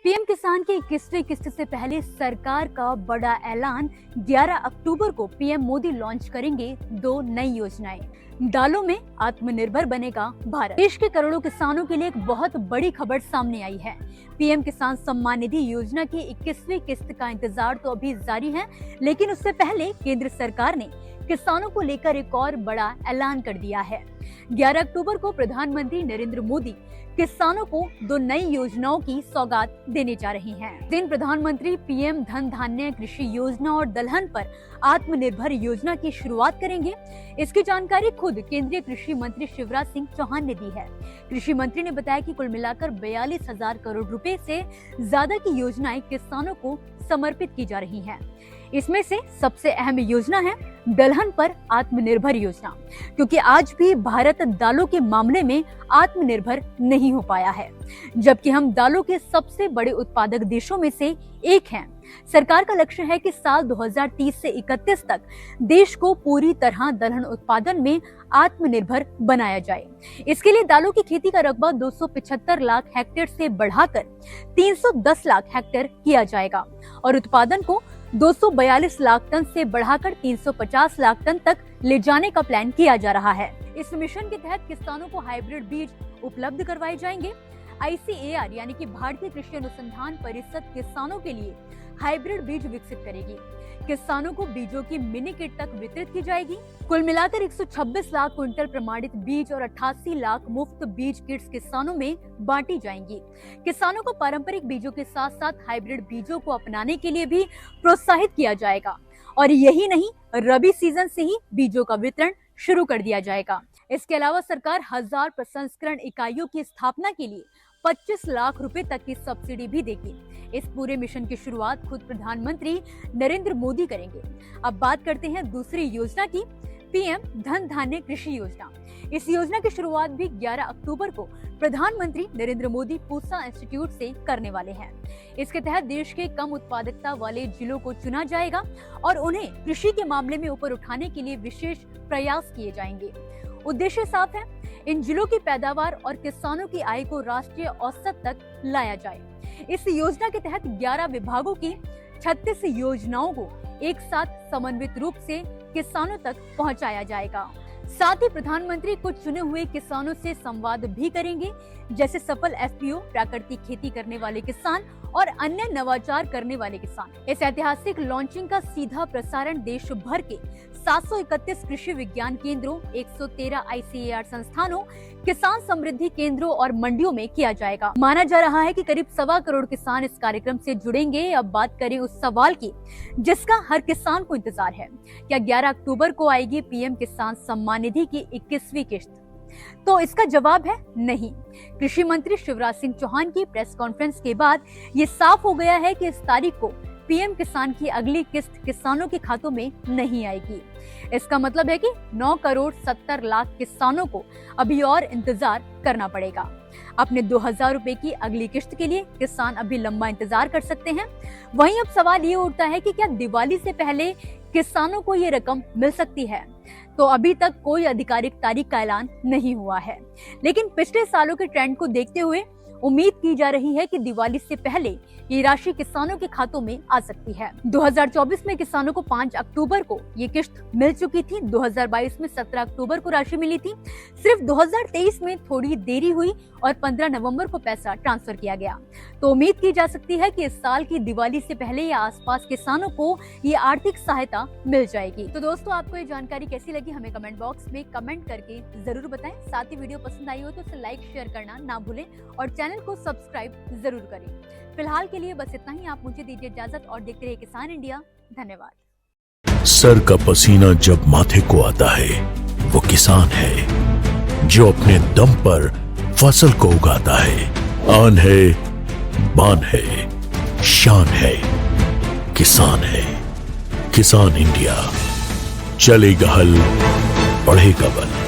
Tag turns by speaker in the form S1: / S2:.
S1: PM किसान की 21वीं किस्त से पहले सरकार का बड़ा ऐलान। 11 अक्टूबर को पीएम मोदी लॉन्च करेंगे 2 नई योजनाएं। दालों में आत्मनिर्भर बनेगा भारत। देश के करोड़ों किसानों के लिए एक बहुत बड़ी खबर सामने आई है। पीएम किसान सम्मान निधि योजना की 21वीं किस्त का इंतजार तो अभी जारी है, लेकिन उससे पहले केंद्र सरकार ने किसानों को लेकर एक और बड़ा ऐलान कर दिया है। 11 अक्टूबर को प्रधानमंत्री नरेंद्र मोदी किसानों को 2 नई योजनाओं की सौगात देने जा रही हैं। दिन प्रधानमंत्री पीएम धन धान्य कृषि योजना और दलहन पर आत्मनिर्भर योजना की शुरुआत करेंगे। इसकी जानकारी खुद केंद्रीय कृषि मंत्री शिवराज सिंह चौहान ने दी है। कृषि मंत्री ने बताया कि कुल मिलाकर 42,000 करोड़ रुपए से ज्यादा की योजनाएं किसानों को समर्पित की जा रही हैं। इसमें से सबसे अहम योजना है दलहन पर आत्मनिर्भर योजना, क्योंकि आज भी भारत दालों के मामले में आत्मनिर्भर नहीं हो पाया है, जबकि हम दालों के सबसे बड़े उत्पादक देशों में से एक हैं। सरकार का लक्ष्य है कि साल 2030 से 31 तक देश को पूरी तरह दलहन उत्पादन में आत्मनिर्भर बनाया जाए। इसके लिए दालों की खेती का रकबा 275 लाख हेक्टेयर से बढ़ाकर 310 लाख हेक्टेयर किया जाएगा और उत्पादन को 242 लाख टन से बढ़ाकर 350 लाख टन तक ले जाने का प्लान किया जा रहा है। इस मिशन के तहत किसानों को हाइब्रिड बीज उपलब्ध करवाए जाएंगे। ICAR यानी कि भारतीय कृषि अनुसंधान परिषद किसानों के लिए हाइब्रिड बीज विकसित करेगी। किसानों को बीजों की मिनी किट तक वितरित की जाएगी। कुल मिलाकर 126 लाख क्विंटल प्रमाणित बीज और 88 लाख मुफ्त बीज किट्स किसानों में बांटी जाएंगी। किसानों को पारंपरिक बीजों के साथ साथ हाइब्रिड बीजों को अपनाने के लिए भी प्रोत्साहित किया जाएगा और यही नहीं, रबी सीजन से ही बीजों का वितरण शुरू कर दिया जाएगा। इसके अलावा सरकार 1000 प्रसंस्करण इकाइयों की स्थापना के लिए 25 लाख रुपए तक की सब्सिडी भी देगी। इस पूरे मिशन की शुरुआत खुद प्रधानमंत्री नरेंद्र मोदी करेंगे। अब बात करते हैं दूसरी योजना की, पीएम धन धान्य कृषि योजना। इस योजना की शुरुआत भी 11 अक्टूबर को प्रधानमंत्री नरेंद्र मोदी पूसा इंस्टीट्यूट से करने वाले हैं। इसके तहत देश के कम उत्पादकता वाले जिलों को चुना जाएगा और उन्हें कृषि के मामले में ऊपर उठाने के लिए विशेष प्रयास किए जाएंगे। उद्देश्य साफ है, इन जिलों की पैदावार और किसानों की आय को राष्ट्रीय औसत तक लाया जाए। इस योजना के तहत 11 विभागों की 36 योजनाओं को एक साथ समन्वित रूप से किसानों तक पहुंचाया जाएगा। साथ ही प्रधानमंत्री कुछ चुने हुए किसानों से संवाद भी करेंगे, जैसे सफल FPO, प्राकृतिक खेती करने वाले किसान और अन्य नवाचार करने वाले किसान। इस ऐतिहासिक लॉन्चिंग का सीधा प्रसारण देश भर के 731 कृषि विज्ञान केंद्रों, 113 ICAR संस्थानों, किसान समृद्धि केंद्रों और मंडियों में किया जाएगा। माना जा रहा है कि करीब 1.25 करोड़ किसान इस कार्यक्रम से जुड़ेंगे। अब बात करें उस सवाल की जिसका हर किसान को इंतजार है, क्या 11 अक्टूबर को आएगी पीएम किसान सम्मान निधि की 21वीं किस्त? तो इसका जवाब है नहीं। कृषि मंत्री शिवराज सिंह चौहान की प्रेस कॉन्फ्रेंस के बाद ये साफ हो गया है कि इस तारीख को पीएम किसान की अगली किस्त किसानों के खातों में नहीं आएगी। इसका मतलब है कि 9 करोड़ 70 लाख किसानों को अभी और इंतजार करना पड़ेगा। अपने 2000 रुपए की अगली किस्त के लिए किसान अभी लंबा इंतजार कर सकते हैं। वहीं अब सवाल ये उठता है कि क्या दिवाली से पहले किसानों को ये रकम मिल सकती है? तो अभी तक कोई आधिकारिक तारीख का ऐलान नहीं हुआ है, लेकिन पिछले सालों के ट्रेंड को देखते हुए उम्मीद की जा रही है कि दिवाली से पहले ये राशि किसानों के खातों में आ सकती है। 2024 में किसानों को 5 अक्टूबर को ये किस्त मिल चुकी थी। 2022 में 17 अक्टूबर को राशि मिली थी। सिर्फ 2023 में थोड़ी देरी हुई और 15 नवंबर को पैसा ट्रांसफर किया गया। तो उम्मीद की जा सकती है कि इस साल की दिवाली से पहले या आसपास किसानों को ये आर्थिक सहायता मिल जाएगी। तो दोस्तों, आपको ये जानकारी कैसी लगी हमें कमेंट बॉक्स में कमेंट करके जरूर बताएं। साथ ही वीडियो पसंद आई हो तो उसे लाइक शेयर करना ना भूलें और चैनल को सब्सक्राइब जरूर करें। फिलहाल के लिए बस इतना ही। आप मुझे दीजिए इजाजत और देखते रहिए किसान इंडिया। धन्यवाद।
S2: सर का पसीना जब माथे को आता है वो किसान है जो अपने दम पर फसल को उगाता है। आन है, बान है, शान है, किसान है। किसान इंडिया, चलेगा हल, बढ़ेगा बल।